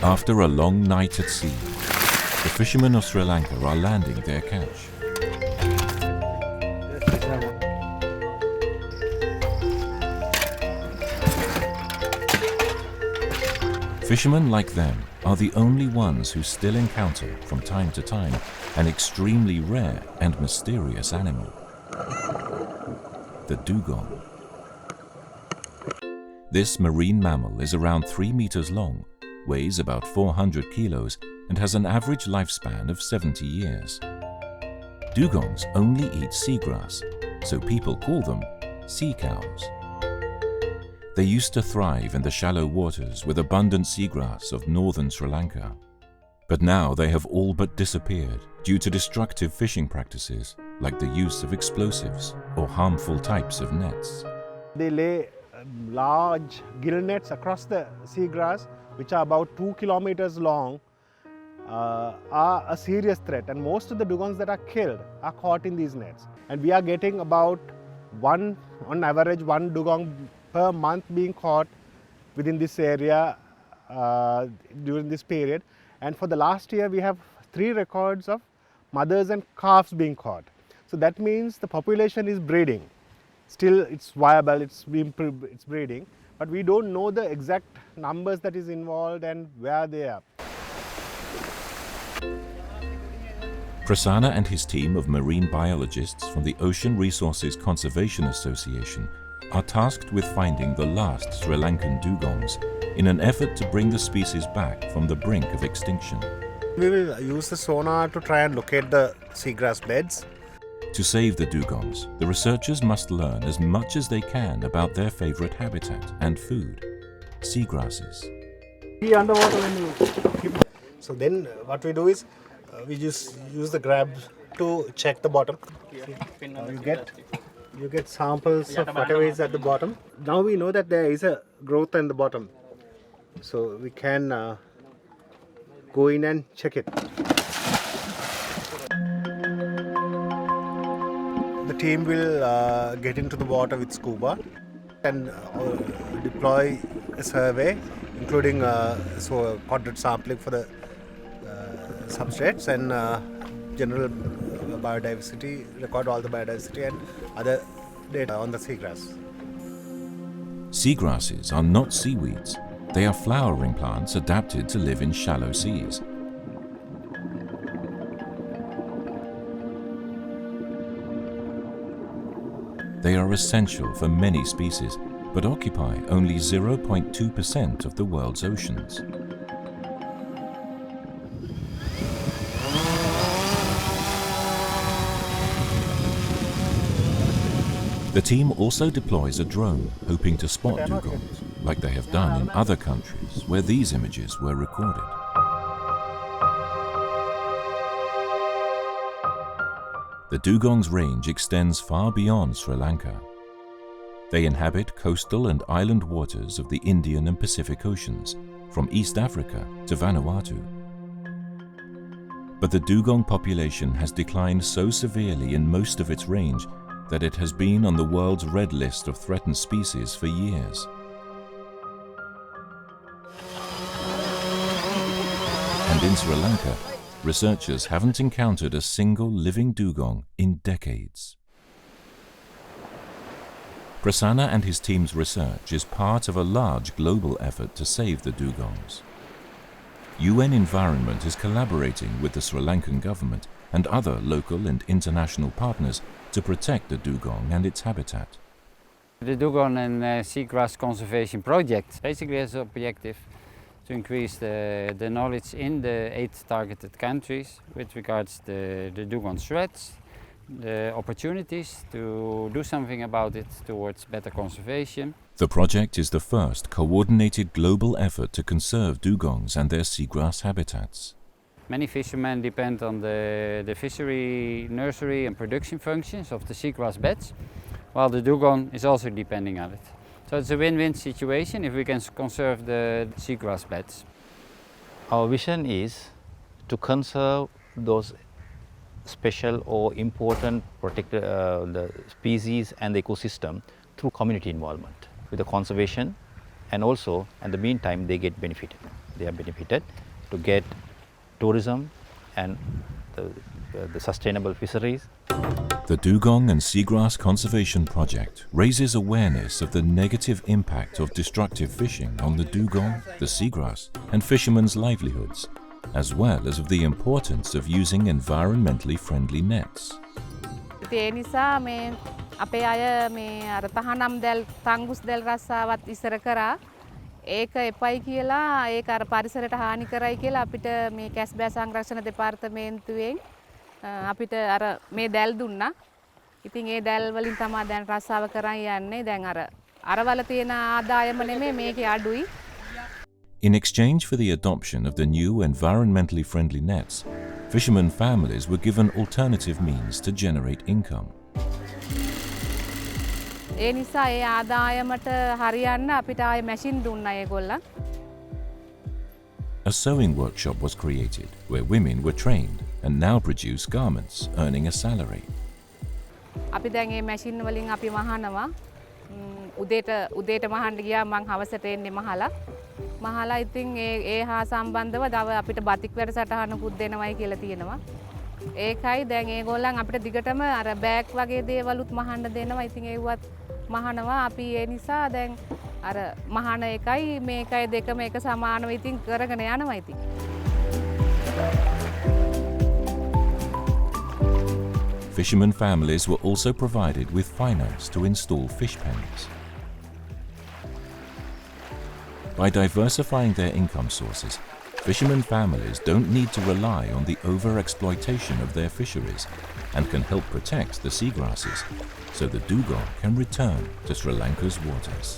After a long night at sea, the fishermen of Sri Lanka are landing their catch. Fishermen like them are the only ones who still encounter, from time to time, an extremely rare and mysterious animal, the dugong. This marine mammal is around 3 meters long, weighs about 400 kilos, and has an average lifespan of 70 years. Dugongs only eat seagrass, so people call them sea cows. They used to thrive in the shallow waters with abundant seagrass of northern Sri Lanka. But now they have all but disappeared due to destructive fishing practices like the use of explosives or harmful types of nets. They lay large gill nets across the seagrass, which are about 2 kilometers long, are a serious threat, and most of the dugongs that are killed are caught in these nets. And we are getting about on average, one dugong per month being caught within this area during this period. And for the last year, we have 3 records of mothers and calves being caught. So that means the population is breeding. Still, it's viable, it's breeding, but we don't know the exact numbers that is involved and where they are. Prasanna and his team of marine biologists from the Ocean Resources Conservation Association are tasked with finding the last Sri Lankan dugongs in an effort to bring the species back from the brink of extinction. We will use the sonar to try and locate the seagrass beds. To save the dugongs, the researchers must learn as much as they can about their favorite habitat and food, seagrasses. So then what we do is we just use the grab to check the bottom. You get samples of whatever is at the bottom. Now we know that there is a growth in the bottom, so we can go in and check it. The team will get into the water with scuba and deploy a survey, including quadrant sampling for the substrates and general biodiversity, record all the biodiversity and other data on the seagrass. Seagrasses are not seaweeds. They are flowering plants adapted to live in shallow seas. They are essential for many species, but occupy only 0.2% of the world's oceans. The team also deploys a drone, hoping to spot dugongs, like they have done in other countries where these images were recorded. The dugongs' range extends far beyond Sri Lanka. They inhabit coastal and island waters of the Indian and Pacific Oceans, from East Africa to Vanuatu. But the dugong population has declined so severely in most of its range that it has been on the world's red list of threatened species for years. And in Sri Lanka, researchers haven't encountered a single living dugong in decades. Prasanna and his team's research is part of a large global effort to save the dugongs. UN Environment is collaborating with the Sri Lankan government and other local and international partners to protect the dugong and its habitat. The Dugong and Seagrass Conservation Project basically has the objective to increase the knowledge in the 8 targeted countries with regards to the dugong threats, the opportunities to do something about it towards better conservation. The project is the first coordinated global effort to conserve dugongs and their seagrass habitats. Many fishermen depend on the fishery, nursery and production functions of the seagrass beds, while the dugong is also depending on it. So it's a win-win situation if we can conserve the seagrass beds. Our vision is to conserve those special or important protected the species and the ecosystem through community involvement with the conservation, and also in the meantime they get benefited. they are benefited to get tourism and the sustainable fisheries. The Dugong and Seagrass Conservation Project raises awareness of the negative impact of destructive fishing on the dugong, the seagrass, and fishermen's livelihoods, as well as of the importance of using environmentally friendly nets. ඒ නිසා මේ අපේ අය මේ අර තහනම් දැල් තංගුස් දැල් රස්සාවත් ඉස්සර කරා ඒක එපයි කියලා ඒක අර පරිසරයට හානි කරයි කියලා අපිට මේ කැස්බෑ සංරක්ෂණ දෙපාර්තමේන්තුවෙන් අපිට අර මේ දැල් දුන්නා. ඉතින් ඒ දැල් වලින් තමයි දැන් රස්සාව කරන් යන්නේ. දැන් අරවල තියෙන ආදායම නෙමෙයි මේකේ අඩුයි. In exchange for the adoption of the new environmentally friendly nets, fishermen families were given alternative means to generate income. ඒ නිසා ඒ ආදායමට හරියන්න අපිට ආයේ මැෂින් දුන්නා ඒගොල්ලන්. A sewing workshop was created where women were trained and now produce garments, earning a salary. අපි දැන් මේ machine වලින් අපි මහනවා. උදේට මහන්න ගියා මං හවසට එන්නේ මහලා ඉතින් ඒ හා සම්බන්ධව දව අපිට බතික් වැඩසටහනකුත් දෙනවයි කියලා තියෙනවා. ඒකයි දැන් ඒගොල්ලන් අපිට දිගටම අර බෑග් වගේ දේවලුත් මහන්න දෙනවා. ඉතින් ඒවත් මහනවා අපි ඒ නිසා දැන් අර මහන එකයි මේකයි දෙකම එක සමානව ඉතින් කරගෙන යනවා ඉතින්. Fishermen families were also provided with finance to install fish pens. By diversifying their income sources, fishermen families don't need to rely on the overexploitation of their fisheries and can help protect the seagrasses so the dugong can return to Sri Lanka's waters.